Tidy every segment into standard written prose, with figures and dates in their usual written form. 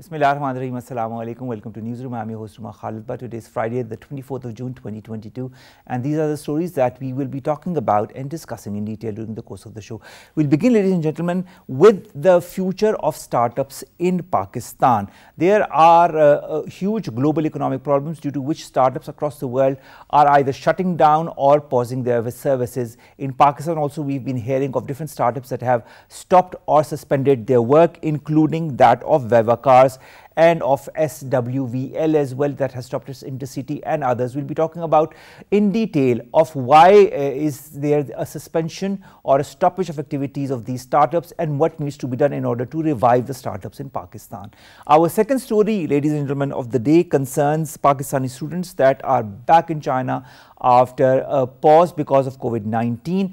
Bismillahirrahmanirrahim. Assalamu alaikum. Welcome to Newsroom. I'm your host, Khalid. But today is Friday, the 24th of June, 2022. And these are the stories that we will be talking about and discussing in detail during the course of the show. We'll begin, ladies and gentlemen, with the future of startups in Pakistan. There are huge global economic problems due to which startups across the world are either shutting down or pausing their services. In Pakistan also, we've been hearing of different startups that have stopped or suspended their work, including that of Vivacars and of SWVL as well, that has stopped its intercity, and others. We'll be talking about in detail of why is there a suspension or a stoppage of activities of these startups and what needs to be done in order to revive the startups in Pakistan. Our second story, ladies and gentlemen, of the day concerns Pakistani students that are back in China after a pause because of COVID-19.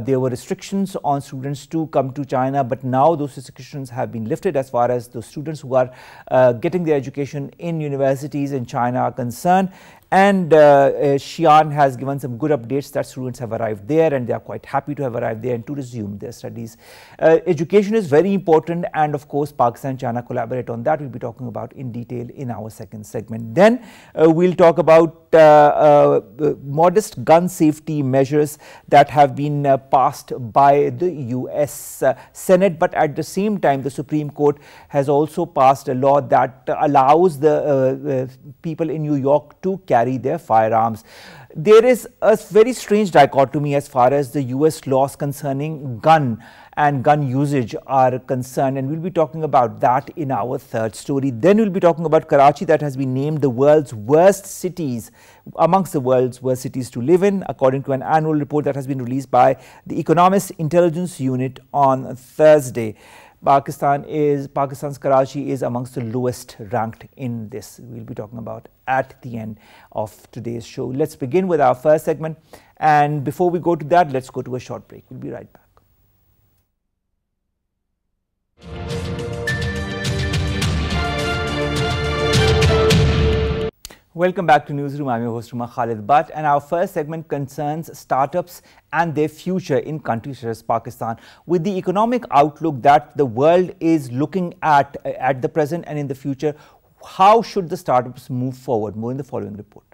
There were restrictions on students to come to China, but now those restrictions have been lifted as far as the students who are getting their education in universities in China are concerned. And Shayaan has given some good updates that students have arrived there and they are quite happy to have arrived there and to resume their studies. Education is very important, and of course Pakistan and China collaborate on that. We'll be talking about in detail in our second segment. Then we'll talk about modest gun safety measures that have been passed by the US Senate, but at the same time the Supreme Court has also passed a law that allows the people in New York to carry their firearms. There is a very strange dichotomy as far as the US laws concerning gun and gun usage are concerned, and we'll be talking about that in our third story. Then we'll be talking about Karachi, that has been named the world's worst cities, amongst the world's worst cities to live in, according to an annual report that has been released by the Economist Intelligence Unit on Thursday. Pakistan's Karachi is amongst the lowest ranked in this. We'll be talking about at the end of today's show. Let's begin with our first segment, and before we go to that, let's go to a short break. We'll be right back. Welcome back to Newsroom. I'm your host, Khalid. And our first segment concerns startups and their future in countries such as Pakistan. With the economic outlook that the world is looking at the present and in the future, how should the startups move forward? More in the following report.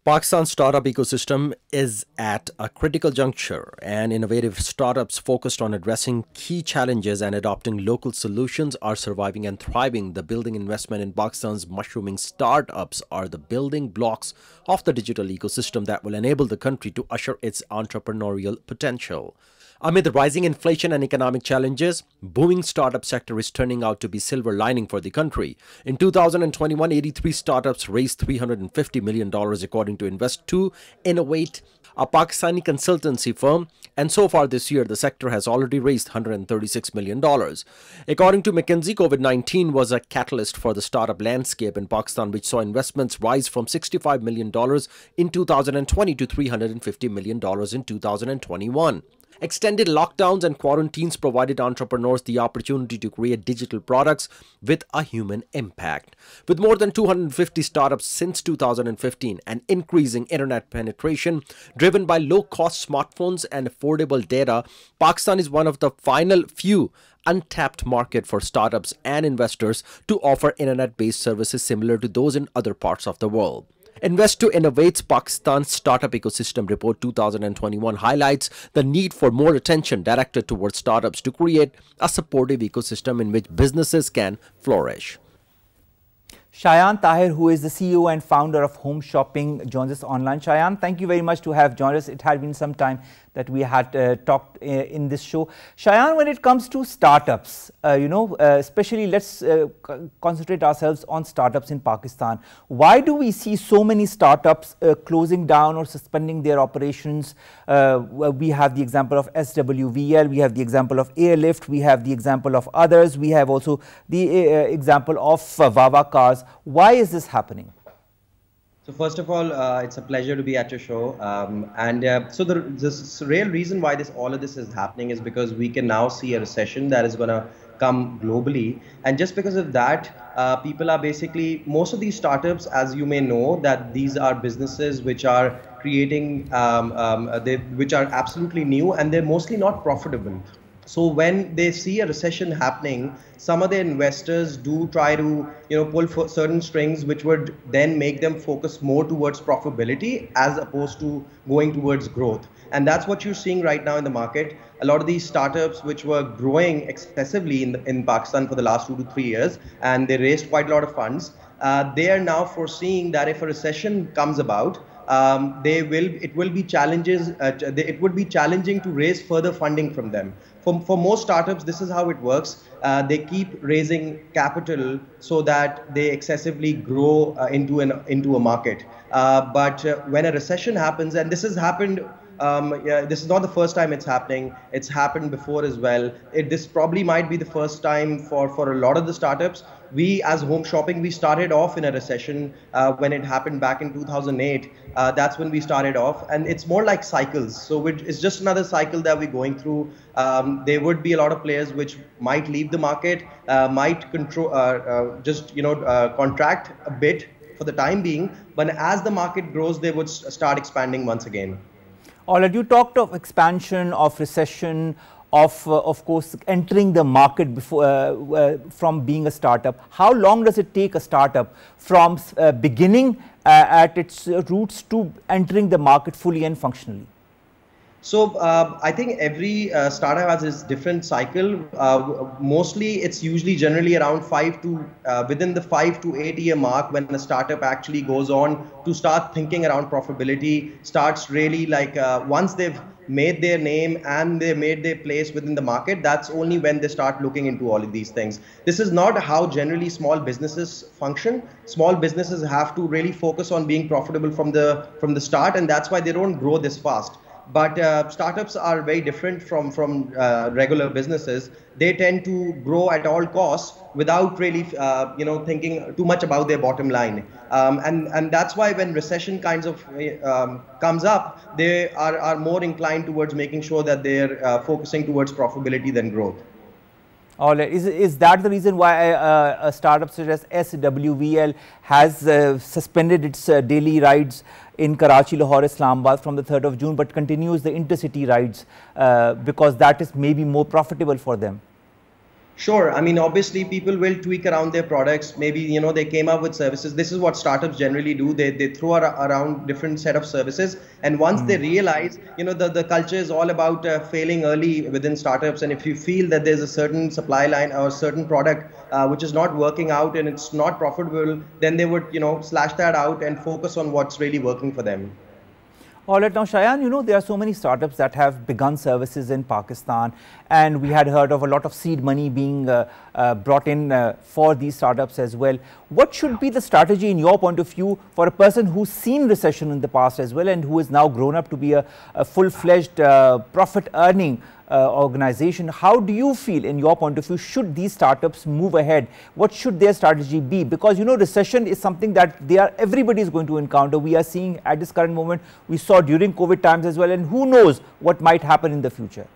Pakistan's startup ecosystem is at a critical juncture, and innovative startups focused on addressing key challenges and adopting local solutions are surviving and thriving. The building investment in Pakistan's mushrooming startups are the building blocks of the digital ecosystem that will enable the country to usher its entrepreneurial potential. Amid the rising inflation and economic challenges, booming startup sector is turning out to be silver lining for the country. In 2021, 83 startups raised $350 million, according to Invest2 Innovate, a Pakistani consultancy firm, and so far this year the sector has already raised $136 million. According to McKinsey, COVID-19 was a catalyst for the startup landscape in Pakistan, which saw investments rise from $65 million in 2020 to $350 million in 2021. Extended lockdowns and quarantines provided entrepreneurs the opportunity to create digital products with a human impact. With more than 250 startups since 2015 and increasing internet penetration driven by low-cost smartphones and affordable data, Pakistan is one of the final few untapped market for startups and investors to offer internet-based services similar to those in other parts of the world. Invest2 Innovate's Pakistan's Startup Ecosystem Report 2021 highlights the need for more attention directed towards startups to create a supportive ecosystem in which businesses can flourish. Shayaan Tahir, who is the CEO and founder of HomeShopping, joins us online. Shayaan, thank you very much to have joined us. It had been some time that we had talked in this show. Shayaan, when it comes to startups, especially let's concentrate ourselves on startups in Pakistan. Why do we see so many startups closing down or suspending their operations? We have the example of SWVL, we have the example of Airlift, we have the example of others, we have also the example of Vivacars. Why is this happening? So first of all, it's a pleasure to be at your show. So the real reason why all of this is happening is because we can now see a recession that is going to come globally. And just because of that, people are basically, most of these startups, as you may know, that these are businesses which are creating, which are absolutely new, and they're mostly not profitable. So when they see a recession happening, some of the investors do try to, pull for certain strings, which would then make them focus more towards profitability as opposed to going towards growth. And that's what you're seeing right now in the market. A lot of these startups, which were growing excessively in Pakistan for the last 2 to 3 years, and they raised quite a lot of funds, they are now foreseeing that if a recession comes about, it would be challenging to raise further funding from them. For most startups, this is how it works. They keep raising capital so that they excessively grow into a market. But when a recession happens, and this has happened. This is not the first time it's happening. It's happened before as well. This probably might be the first time for a lot of the startups. We, as HomeShopping, we started off in a recession when it happened back in 2008. That's when we started off, and it's more like cycles. So it's just another cycle that we're going through. There would be a lot of players which might leave the market, might contract a bit for the time being. But as the market grows, they would start expanding once again. All right, you talked of expansion, of recession, of course, entering the market before from being a startup. How long does it take a startup from beginning at its roots to entering the market fully and functionally? So I think every startup has its different cycle. Mostly, it's usually generally around within the 5 to 8 year mark when the startup actually goes on to start thinking around profitability. Starts really like once they've made their name and they made their place within the market, that's only when they start looking into all of these things. This is not how generally small businesses function. Small businesses have to really focus on being profitable from the start, and that's why they don't grow this fast. But startups are very different from regular businesses. They tend to grow at all costs without really thinking too much about their bottom line. And that's why when recession kinds of comes up, they are more inclined towards making sure that they're focusing towards profitability than growth. All right. Is that the reason why a startup such as SWVL has suspended its daily rides in Karachi, Lahore, Islamabad from the 3rd of June, but continues the intercity rides because that is maybe more profitable for them? Sure. I mean, obviously, people will tweak around their products. Maybe, they came up with services. This is what startups generally do. They throw around different set of services. And once they realize, the culture is all about failing early within startups. And if you feel that there's a certain supply line or a certain product which is not working out and it's not profitable, then they would, slash that out and focus on what's really working for them. All right. Now, Shayaan, there are so many startups that have begun services in Pakistan, and we had heard of a lot of seed money being brought in for these startups as well. What should be the strategy in your point of view for a person who's seen recession in the past as well and who is now grown up to be a full-fledged profit-earning organization? How do you feel, in your point of view, should these startups move ahead? What should their strategy be? Because recession is something that everybody is going to encounter. We are seeing at this current moment, we saw during COVID times as well, and who knows what might happen in the future.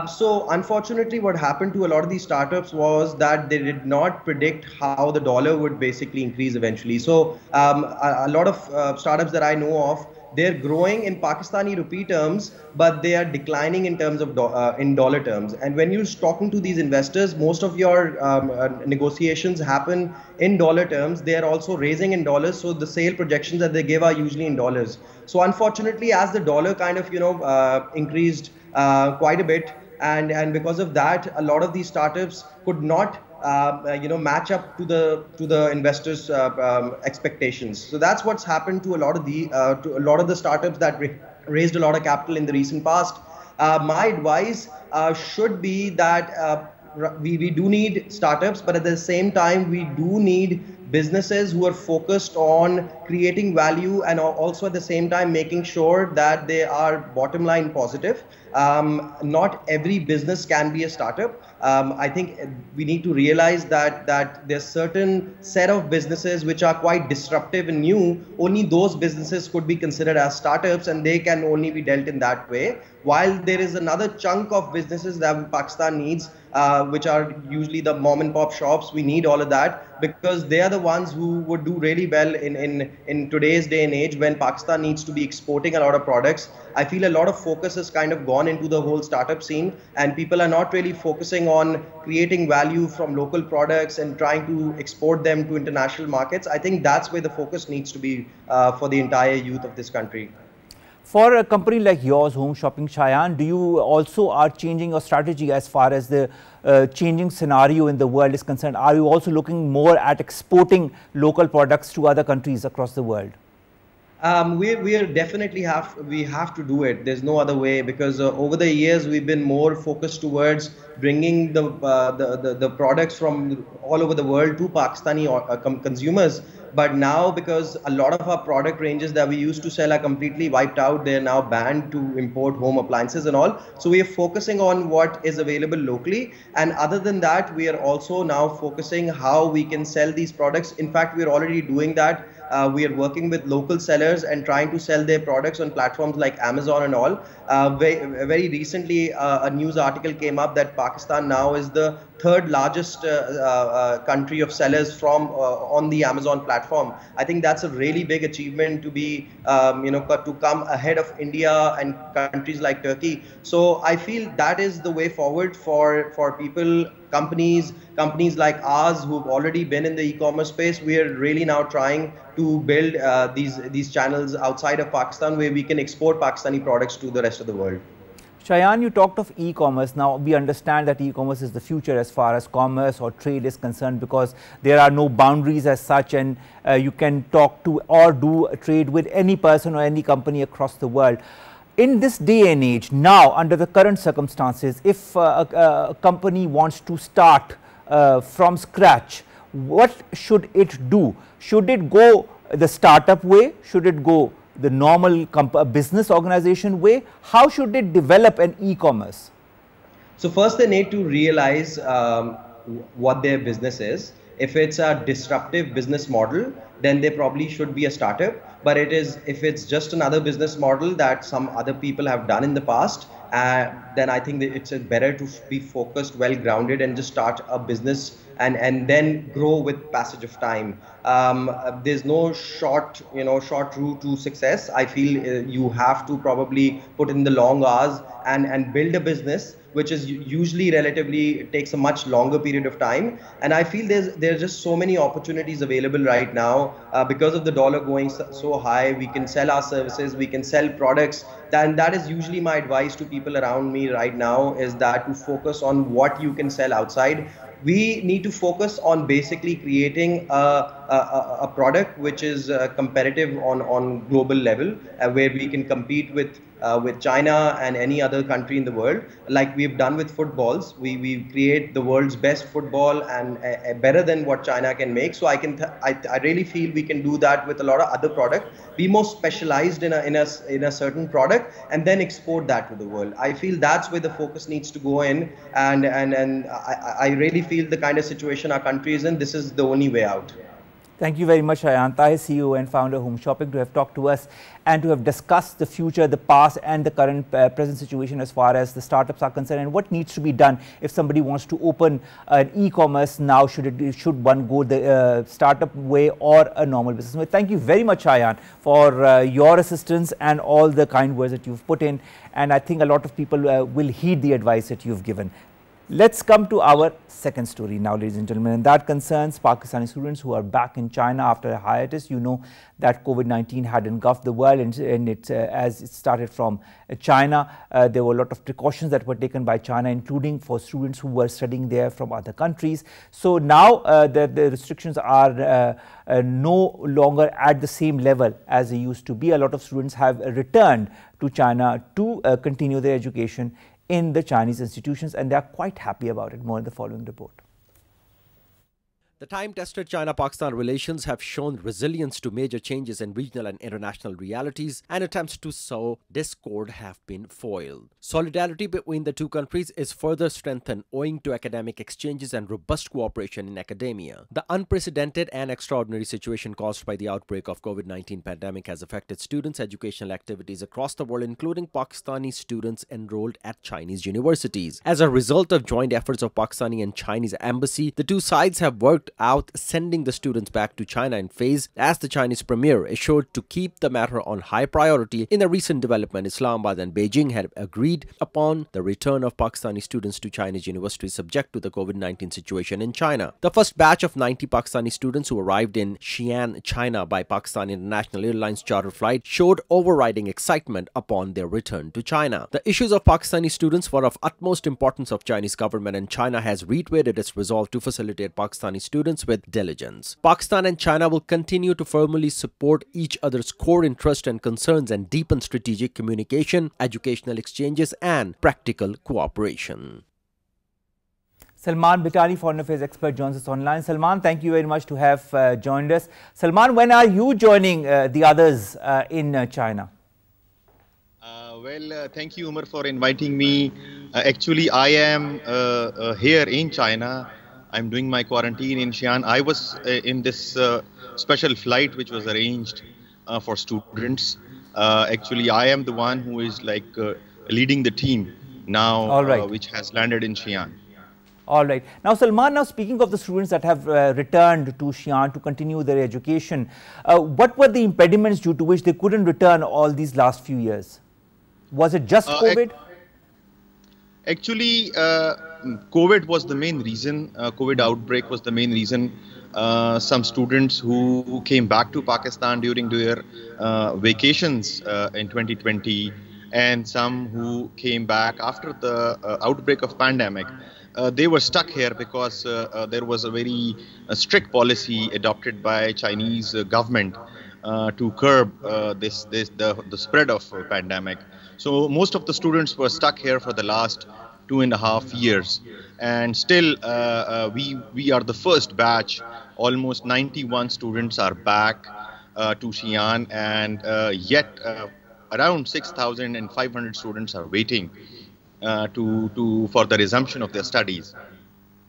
So unfortunately, what happened to a lot of these startups was that they did not predict how the dollar would basically increase eventually. So a lot of startups that I know of, they're growing in Pakistani rupee terms, but they are declining in terms of in dollar terms. And when you're talking to these investors, most of your negotiations happen in dollar terms. They are also raising in dollars, so the sale projections that they give are usually in dollars. So unfortunately, as the dollar kind of increased quite a bit, and because of that, a lot of these startups could not match up to the investors' expectations. So that's what's happened to a lot of the startups that raised a lot of capital in the recent past. My advice should be that we do need startups, but at the same time we do need businesses who are focused on creating value and also at the same time making sure that they are bottom line positive. Not every business can be a startup. I think we need to realize that there's certain set of businesses which are quite disruptive and new. Only those businesses could be considered as startups, and they can only be dealt in that way. while there is another chunk of businesses that Pakistan needs, which are usually the mom and pop shops. We need all of that because they are the ones who would do really well in today's day and age when Pakistan needs to be exporting a lot of products. I feel a lot of focus has kind of gone into the whole startup scene, and people are not really focusing on creating value from local products and trying to export them to international markets. I think that's where the focus needs to be for the entire youth of this country. For a company like yours, HomeShopping, Shayaan, do you also are changing your strategy as far as the changing scenario in the world is concerned? Are you also looking more at exporting local products to other countries across the world? We are definitely we have to do it. There's no other way, because over the years we've been more focused towards bringing the products from all over the world to Pakistani consumers. But now, because a lot of our product ranges that we used to sell are completely wiped out, they're now banned to import home appliances and all. So we are focusing on what is available locally. And other than that, we are also now focusing how we can sell these products. In fact, we're already doing that. We are working with local sellers and trying to sell their products on platforms like Amazon and all. Very recently, a news article came up that Pakistan now is the third largest country of sellers from on the Amazon platform. I think that's a really big achievement to be, to come ahead of India and countries like Turkey. So I feel that is the way forward for people, companies like ours who've already been in the e-commerce space. We are really now trying to build these channels outside of Pakistan where we can export Pakistani products to the rest of the world. Shayaan, you talked of e-commerce. Now, we understand that e-commerce is the future as far as commerce or trade is concerned, because there are no boundaries as such, and you can talk to or do trade with any person or any company across the world. In this day and age, now under the current circumstances, if a company wants to start from scratch, what should it do? Should it go the startup way? Should it go the normal business organization way? How should it develop an e-commerce? So first they need to realize what their business is. If it's a disruptive business model, then they probably should be a startup. But if it's just another business model that some other people have done in the past, then I think that it's better to be focused, well grounded, and just start a business and then grow with passage of time. There's no short route to success. I feel you have to probably put in the long hours and build a business, which is usually relatively takes a much longer period of time. And I feel there's just so many opportunities available right now because of the dollar going so high. We can sell our services, we can sell products. And that is usually my advice to people around me right now, is that to focus on what you can sell outside. We need to focus on basically creating a product which is competitive on global level, where we can compete with China and any other country in the world, like we've done with footballs. We create the world's best football and better than what China can make. So I really feel we can do that with a lot of other product. Be more specialized in a certain product and then export that to the world. I feel that's where the focus needs to go in, and I really feel the kind of situation our country is in, this is the only way out. Thank you very much, Shayaan, Tahir, CEO and founder of HomeShopping, to have talked to us and to have discussed the future, the past and the current present situation as far as the startups are concerned, and what needs to be done if somebody wants to open an e-commerce now. Should one go the startup way or a normal business way? Thank you very much, Shayaan, for your assistance and all the kind words that you've put in, and I think a lot of people will heed the advice that you've given. Let's come to our second story now, ladies and gentlemen, and that concerns Pakistani students who are back in China after a hiatus. You know that COVID-19 had engulfed the world, and as it started from China, there were a lot of precautions that were taken by China, including for students who were studying there from other countries. So now the restrictions are no longer at the same level as they used to be. A lot of students have returned to China to continue their education in the Chinese institutions, and they are quite happy about it. More in the following report. The time-tested China-Pakistan relations have shown resilience to major changes in regional and international realities, and attempts to sow discord have been foiled. Solidarity between the two countries is further strengthened owing to academic exchanges and robust cooperation in academia. The unprecedented and extraordinary situation caused by the outbreak of COVID-19 pandemic has affected students' educational activities across the world, including Pakistani students enrolled at Chinese universities. As a result of joint efforts of Pakistani and Chinese embassy, the two sides have worked out sending the students back to China in phase, as the Chinese premier assured to keep the matter on high priority. In a recent development, Islamabad and Beijing have agreed upon the return of Pakistani students to Chinese universities subject to the COVID-19 situation in China. The first batch of 90 Pakistani students who arrived in Shayaan, China by Pakistan International Airlines charter flight showed overriding excitement upon their return to China. The issues of Pakistani students were of utmost importance of Chinese government, and China has reiterated its resolve to facilitate Pakistani students with diligence. Pakistan and China will continue to firmly support each other's core interests and concerns and deepen strategic communication, educational exchanges, and practical cooperation. Salman Bhittani, foreign affairs expert, joins us online. Salman, thank you very much to have joined us. Salman, when are you joining the others in China? Thank you, Omar, for inviting me. Actually, I am here in China. I'm doing my quarantine in Shayaan. I was in this special flight which was arranged for students. Actually, I am the one who is leading the team now, which has landed in Shayaan. All right. Now, Salman, now speaking of the students that have returned to Shayaan to continue their education, what were the impediments due to which they couldn't return all these last few years? Was it just COVID? Actually, COVID was the main reason. COVID outbreak was the main reason. Some students who came back to Pakistan during their vacations in 2020, and some who came back after the outbreak of pandemic, they were stuck here because there was a very strict policy adopted by Chinese government to curb the spread of pandemic. So most of the students were stuck here for the last 2.5 years, and still we are the first batch. Almost 91 students are back to Shayaan, and yet around 6,500 students are waiting for the resumption of their studies.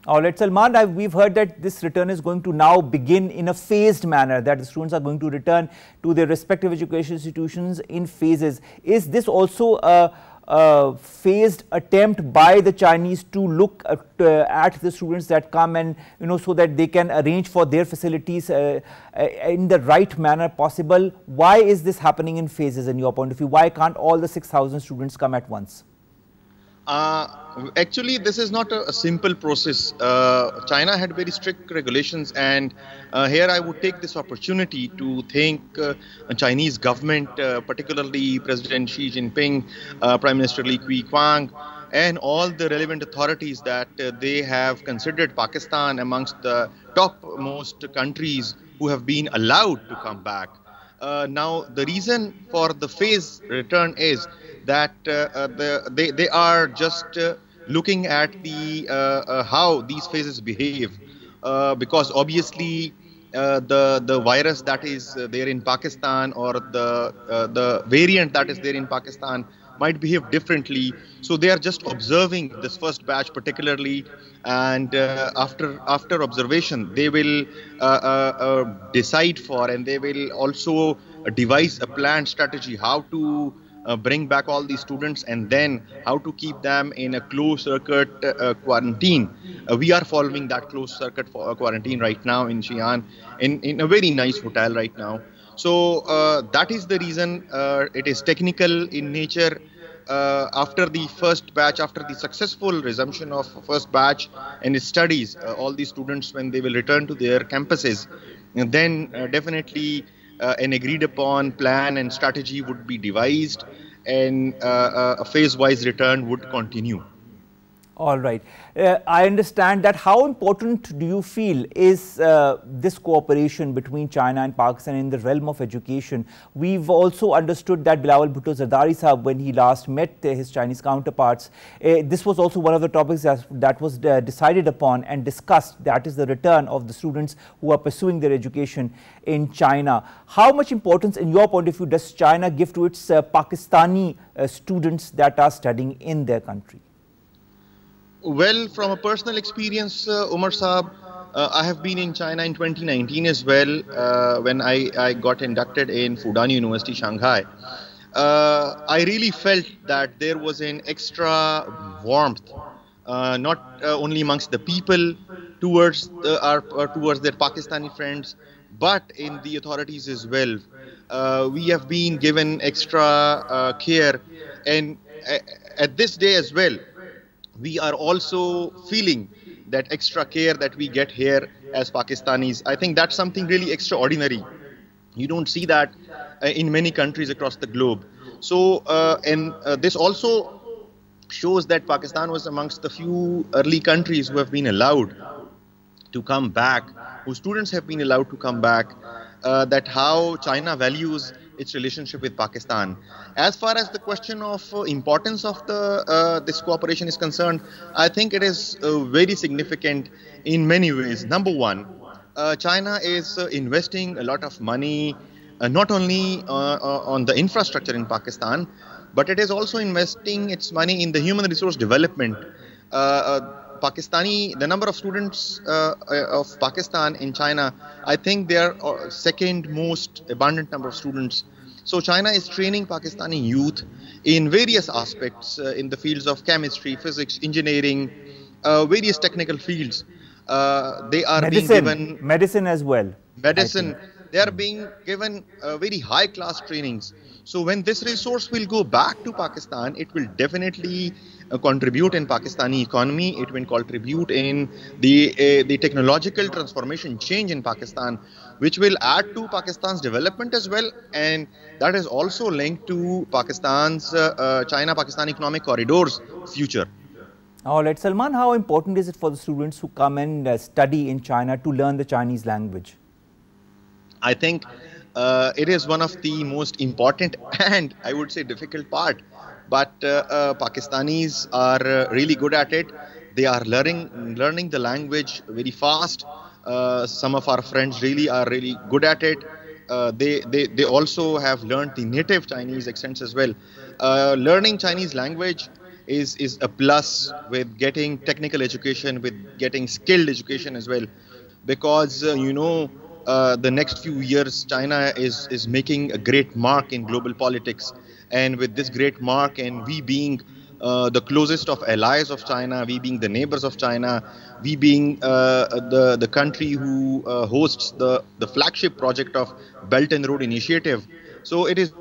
All right, Salman, we've heard that this return is going to now begin in a phased manner, that the students are going to return to their respective education institutions in phases. Is this also a phased attempt by the Chinese to look at the students that come and, so that they can arrange for their facilities in the right manner possible? Why is this happening in phases in your point of view? Why can't all the 6,000 students come at once? Actually, this is not a simple process. China had very strict regulations, and here I would take this opportunity to thank Chinese government, particularly President Xi Jinping, Prime Minister Li Keqiang, and all the relevant authorities that they have considered Pakistan amongst the topmost countries who have been allowed to come back. Now, the reason for the phase return is that they are just looking at how these phases behave, because obviously the virus that is there in Pakistan, or the variant that is there in Pakistan, might behave differently. So they are just observing this first batch particularly, and after observation they will decide for, and they will also devise a planned strategy how to bring back all these students, and then how to keep them in a closed circuit quarantine. We are following that closed circuit quarantine right now in Shayaan, in a very nice hotel right now. So that is the reason. It is technical in nature. After the first batch, after the successful resumption of first batch and its studies, all these students, when they will return to their campuses, then definitely an agreed upon plan and strategy would be devised, and a phase-wise return would continue. All right. I understand that. How important do you feel is this cooperation between China and Pakistan in the realm of education? We've also understood that Bilawal Bhutto Zardari Sahab, when he last met his Chinese counterparts, this was also one of the topics that was decided upon and discussed. That is the return of the students who are pursuing their education in China. How much importance, in your point of view, does China give to its Pakistani students that are studying in their country? Well, from a personal experience, Omar Saab, I have been in China in 2019 as well, when I got inducted in Fudan University, Shanghai. I really felt that there was an extra warmth, not only amongst the people towards their Pakistani friends, but in the authorities as well. We have been given extra care, and at this day as well, we are also feeling that extra care that we get here as Pakistanis. I think that's something really extraordinary. You don't see that in many countries across the globe. So, this also shows that Pakistan was amongst the few early countries who have been allowed to come back, whose students have been allowed to come back, that how China values its relationship with Pakistan. As far as the question of importance of this cooperation is concerned, I think it is very significant in many ways. Number one, China is investing a lot of money, not only on the infrastructure in Pakistan, but it is also investing its money in the human resource development. The number of students of Pakistan in China, I think they are second most abundant number of students. So China is training Pakistani youth in various aspects, in the fields of chemistry, physics, engineering, various technical fields. They are being given medicine as well. Medicine. They are being given very high class trainings. So when this resource will go back to Pakistan, it will definitely contribute in Pakistani economy. It will contribute in the technological transformation change in Pakistan, which will add to Pakistan's development as well. And that is also linked to Pakistan's China-Pakistan economic corridor's future. All right, Salman, how important is it for the students who come and study in China to learn the Chinese language? I think it is one of the most important and I would say difficult part. But Pakistanis are really good at it. They are learning the language very fast. Some of our friends are really good at it. They also have learned the native Chinese accents as well. Learning Chinese language is a plus with getting technical education, with getting skilled education as well. Because, the next few years, China is making a great mark in global politics. And with this great mark, and we being the closest of allies of China, we being the neighbors of China, we being the country who hosts the flagship project of Belt and Road Initiative. So it is.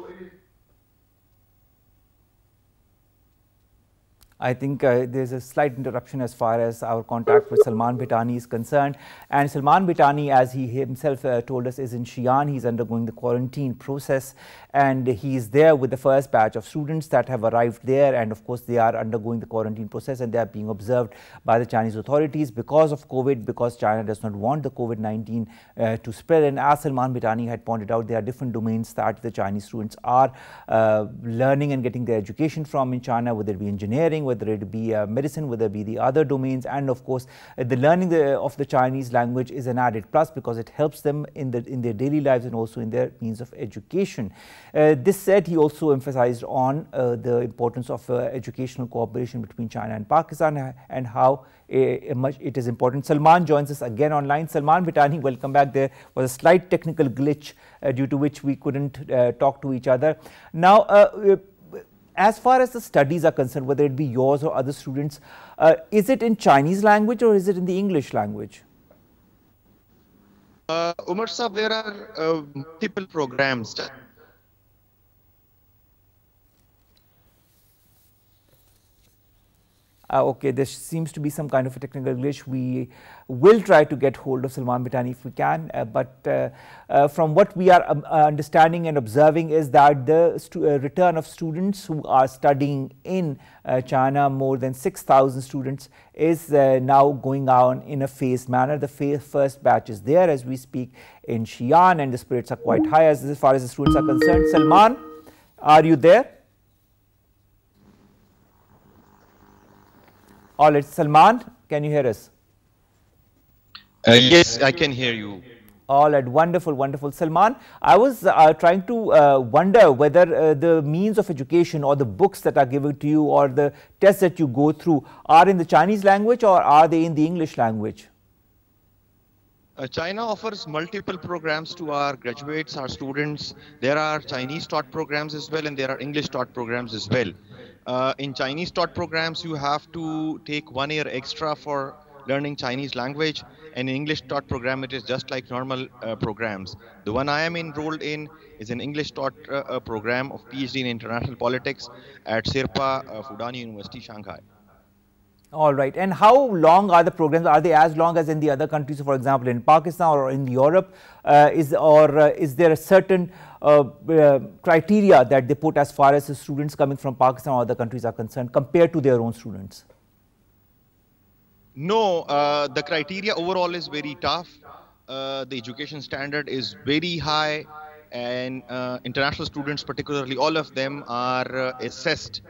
I think there's a slight interruption as far as our contact with Salman Bhittani is concerned. And Salman Bhittani, as he himself told us, is in Shayaan. He's undergoing the quarantine process, and he's there with the first batch of students that have arrived there. And of course, they are undergoing the quarantine process, and they are being observed by the Chinese authorities because of COVID, because China does not want the COVID-19 to spread. And as Salman Bhittani had pointed out, there are different domains that the Chinese students are learning and getting their education from in China, whether it be engineering, whether it be medicine, whether it be the other domains. And of course, the learning of the Chinese language is an added plus because it helps them in their daily lives and also in their means of education. This said, he also emphasized on the importance of educational cooperation between China and Pakistan and how much it is important. Salman joins us again online. Salman Bhittani, welcome back. There was a slight technical glitch due to which we couldn't talk to each other. Now, as far as the studies are concerned, whether it be yours or other students, is it in Chinese language or is it in the English language? Umar Saab, there are multiple programs. Okay, there seems to be some kind of a technical glitch. We will try to get hold of Salman Bhittani if we can, but from what we are understanding and observing is that the return of students who are studying in China, more than 6,000 students, is now going on in a phased manner. The first batch is there as we speak in Shayaan, and the spirits are quite high as far as the students are concerned. Salman, are you there? All right, Salman, can you hear us? Yes, I can hear you. All right, wonderful, wonderful. Salman, I was trying to wonder whether the means of education or the books that are given to you or the tests that you go through are in the Chinese language or are they in the English language? China offers multiple programs to our graduates, our students. There are Chinese taught programs as well, and there are English taught programs as well. In Chinese taught programs, you have to take 1 year extra for learning Chinese language, and in English taught program, it is just like normal programs. The one I am enrolled in is an English taught program of PhD in International Politics at Sirpa Fudani University, Shanghai. All right. And how long are the programs? Are they as long as in the other countries, for example, in Pakistan or in Europe? Is there a certain criteria that they put as far as the students coming from Pakistan or other countries are concerned compared to their own students? No, the criteria overall is very tough. The education standard is very high, and international students, particularly all of them, are assessed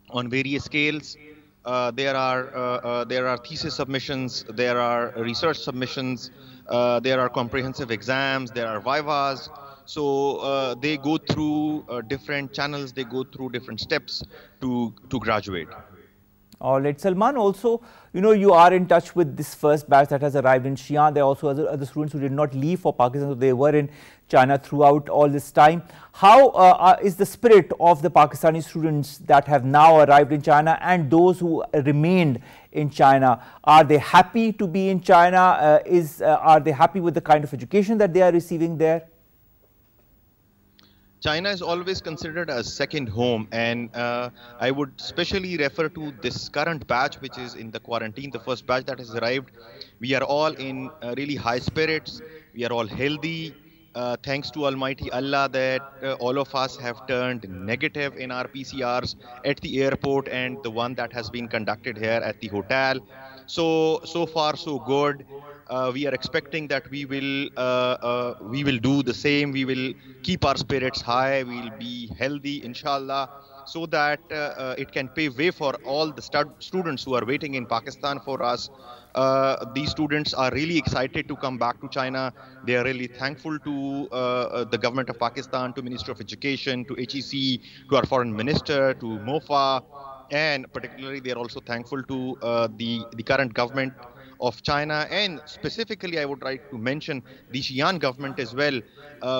on various scales. There are thesis submissions, there are research submissions, there are comprehensive exams, there are vivas. So they go through different channels, they go through different steps to graduate. All right, Salman, also, you are in touch with this first batch that has arrived in Shayaan. There are also other students who did not leave for Pakistan, so they were in China throughout all this time. How is the spirit of the Pakistani students that have now arrived in China and those who remained in China? Are they happy to be in China? Are they happy with the kind of education that they are receiving there? China is always considered a second home, and I would especially refer to this current batch which is in the quarantine, the first batch that has arrived. We are all in really high spirits, we are all healthy, thanks to Almighty Allah that all of us have turned negative in our PCRs at the airport and the one that has been conducted here at the hotel. So far so good. We are expecting that we will do the same. We will keep our spirits high. We will be healthy, inshallah, so that it can pave way for all the students who are waiting in Pakistan for us. These students are really excited to come back to China. They are really thankful to the government of Pakistan, to Ministry of Education, to HEC, to our foreign minister, to MOFA, and particularly they are also thankful to the current government of China, and specifically I would like to mention the Shayaan government as well,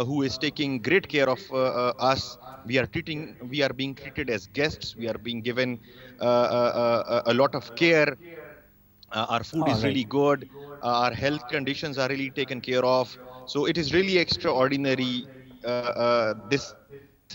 who is taking great care of us. We are being treated as guests. We are being given a lot of care. Our food is really good. Our health conditions are really taken care of. So it is really extraordinary. This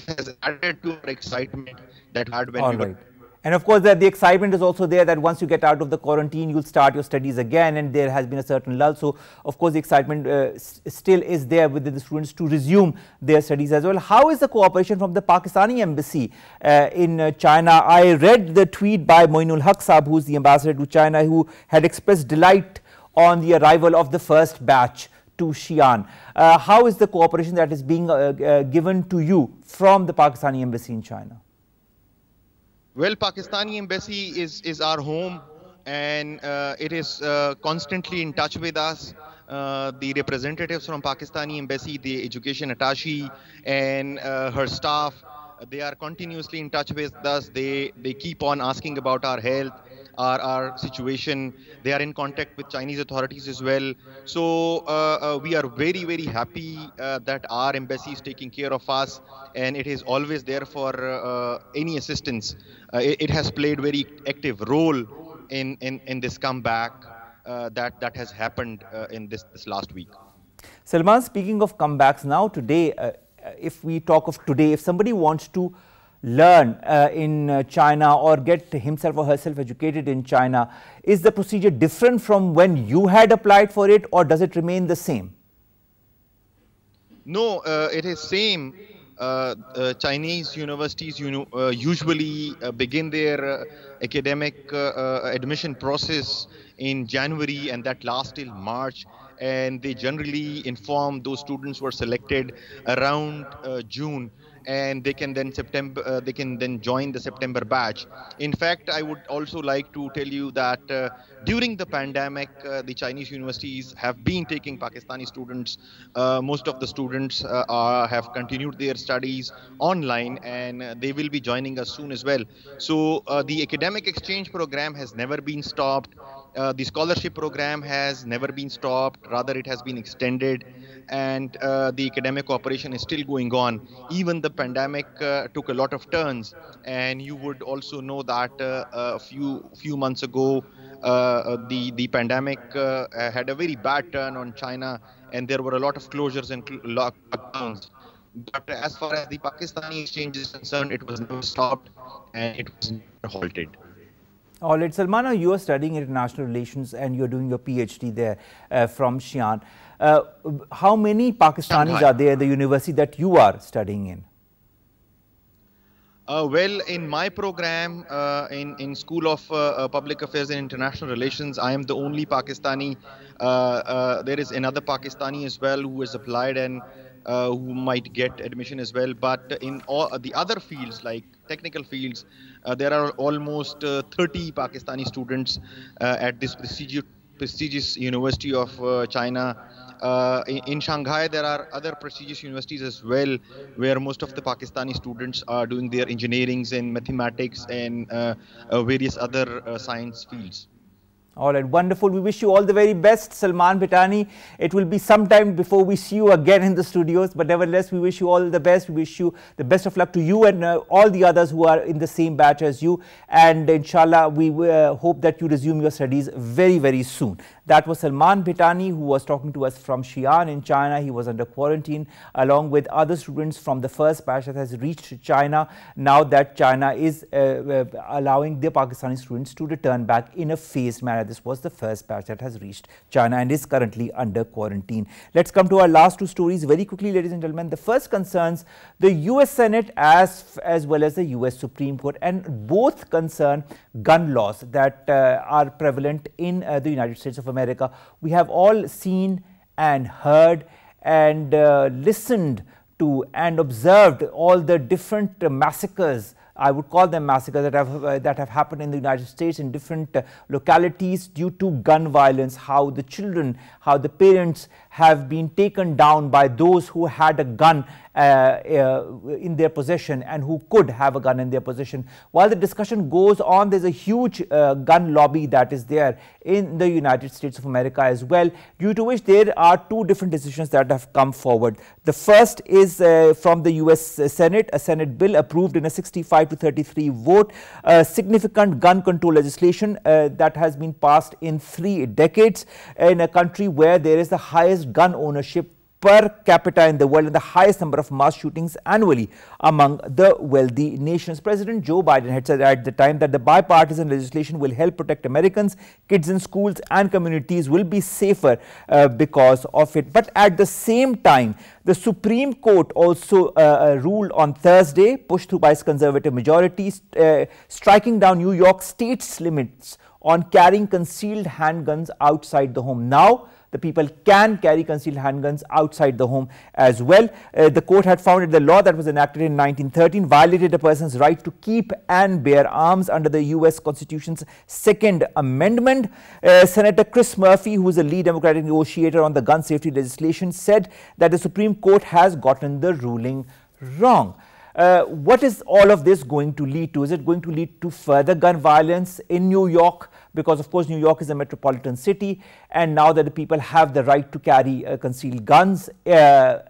has added to our excitement that we had when we were. And of course, the excitement is also there that once you get out of the quarantine, you'll start your studies again, and there has been a certain lull. So, of course, the excitement still is there within the students to resume their studies as well. How is the cooperation from the Pakistani embassy in China? I read the tweet by Moinul Haq Saab, who is the ambassador to China, who had expressed delight on the arrival of the first batch to Shayaan. How is the cooperation that is being given to you from the Pakistani embassy in China? Well, Pakistani embassy is our home, and it is constantly in touch with us. The representatives from Pakistani embassy, the education attaché and her staff, they are continuously in touch with us. They keep on asking about our health, our situation. They are in contact with Chinese authorities as well. So we are very, very happy that our embassy is taking care of us, and it is always there for any assistance. It has played very active role in this comeback that has happened in this last week. Salman, speaking of comebacks now, today, if we talk of today, if somebody wants to learn in China or get himself or herself educated in China, is the procedure different from when you had applied for it, or does it remain the same? No, it is same. Chinese universities usually begin their academic admission process in January, and that lasts till March, and they generally inform those students who are selected around June, and they can then join the September batch. In fact, I would also like to tell you that during the pandemic, the Chinese universities have been taking Pakistani students. Most of the students have continued their studies online, and they will be joining us soon as well. So the academic exchange program has never been stopped. The scholarship program has never been stopped. Rather, it has been extended, and the academic cooperation is still going on. Even the pandemic took a lot of turns, and you would also know that a few months ago, the pandemic had a very bad turn on China, and there were a lot of closures and lockdowns. But as far as the Pakistani exchange is concerned, it was never stopped and it was never halted. All right, Salman, you are studying international relations and you are doing your PhD there from Shayaan. How many Pakistanis are there at the university that you are studying in? Well, in my program, in School of Public Affairs and International Relations, I am the only Pakistani. There is another Pakistani as well who has applied and who might get admission as well. But in all the other fields, like technical fields, there are almost 30 Pakistani students at this prestigious university of China. In Shanghai, there are other prestigious universities as well, where most of the Pakistani students are doing their engineerings and mathematics and various other science fields. All right, wonderful. We wish you all the very best, Salman Bhittani. It will be some time before we see you again in the studios, but nevertheless, we wish you all the best. We wish you the best of luck to you and all the others who are in the same batch as you. And inshallah, we hope that you resume your studies very, very soon. That was Salman Bhittani, who was talking to us from Shayaan in China. He was under quarantine along with other students from the first batch that has reached China. Now that China is allowing the Pakistani students to return back in a phased manner. This was the first batch that has reached China and is currently under quarantine. Let's come to our last two stories very quickly, ladies and gentlemen. The first concerns the US Senate as well as the US Supreme Court, and both concern gun laws that are prevalent in the United States of America. We have all seen and heard and listened to and observed all the different massacres, I would call them massacres, that have happened in the United States in different localities due to gun violence, how the children, how the parents have been taken down by those who had a gun in their possession and who could have a gun in their possession. While the discussion goes on, there's a huge gun lobby that is there in the United States of America as well, due to which there are two different decisions that have come forward. The first is from the US Senate, a Senate bill approved in a 65 to 33 vote, significant gun control legislation that has been passed in 3 decades in a country where there is the highest gun ownership per capita in the world and the highest number of mass shootings annually among the wealthy nations. President Joe Biden had said at the time that the bipartisan legislation will help protect Americans. Kids in schools and communities will be safer because of it. But at the same time, the Supreme Court also ruled on Thursday, pushed through by its conservative majority, striking down New York State's limits on carrying concealed handguns outside the home. Now, the people can carry concealed handguns outside the home as well. The court had found that the law that was enacted in 1913 violated a person's right to keep and bear arms under the US Constitution's Second Amendment. Senator Chris Murphy, who is the lead Democratic negotiator on the gun safety legislation, said that the Supreme Court has gotten the ruling wrong. What is all of this going to lead to? Is it going to lead to further gun violence in New York? because of course New York is a metropolitan city, and now that the people have the right to carry concealed guns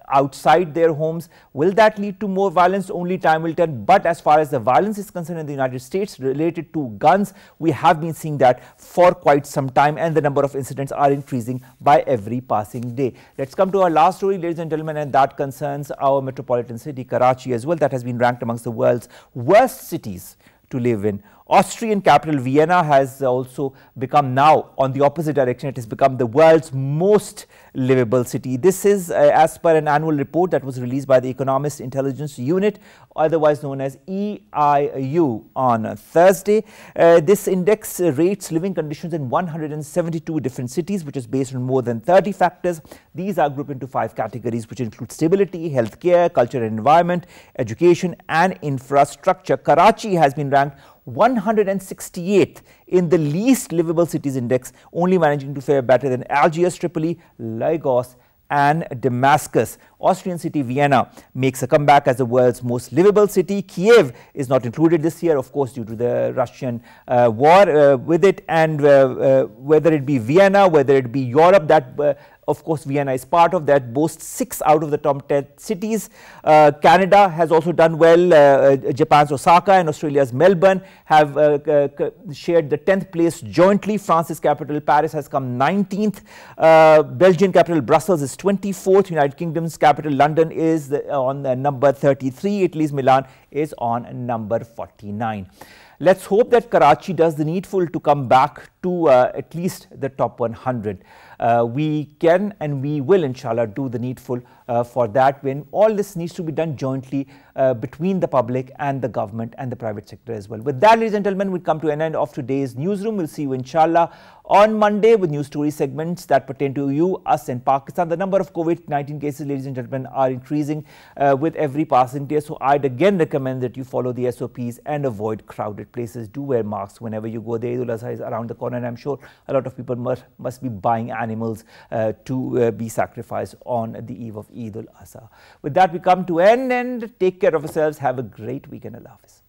outside their homes, will that lead to more violence? Only time will tell. But as far as the violence is concerned in the United States related to guns, we have been seeing that for quite some time, and the number of incidents are increasing by every passing day. Let's come to our last story, ladies and gentlemen, and that concerns our metropolitan city, Karachi, as well. That has been ranked amongst the world's worst cities to live in. Austrian capital Vienna has also become now on the opposite direction. It has become the world's most livable city. This is as per an annual report that was released by the Economist Intelligence Unit, otherwise known as EIU, on Thursday. This index rates living conditions in 172 different cities, which is based on more than 30 factors. These are grouped into 5 categories, which include stability, healthcare, culture and environment, education and infrastructure. Karachi has been ranked 168th in the least livable cities index, only managing to fare better than Algiers, Tripoli, Lagos and Damascus. Austrian city Vienna makes a comeback as the world's most livable city. Kiev is not included this year, of course, due to the Russian war with it, and whether it be Vienna, whether it be Europe, that of course Vienna is part of that, boasts 6 out of the top 10 cities. Canada has also done well. Japan's Osaka and Australia's Melbourne have shared the 10th place jointly. France's capital Paris has come 19th. Belgian capital Brussels is 24th. United Kingdom's capital London is on number 33. Italy's Milan is on number 49. Let's hope that Karachi does the needful to come back to at least the top 100. We can and we will inshallah do the needful for that, when all this needs to be done jointly between the public and the government and the private sector as well. With that, ladies and gentlemen, we come to an end of today's newsroom. We'll see you inshallah on Monday with news story segments that pertain to you, us and Pakistan. The number of COVID-19 cases, ladies and gentlemen, are increasing with every passing day. So I'd again recommend that you follow the SOPs and avoid crowded places. Do wear masks whenever you go there. Eid al-Adha is around the corner, and I'm sure a lot of people must be buying animals to be sacrificed on the eve of Eid al-Adha. With that, we come to end, and take care of yourselves. Have a great weekend. Allah Hafiz.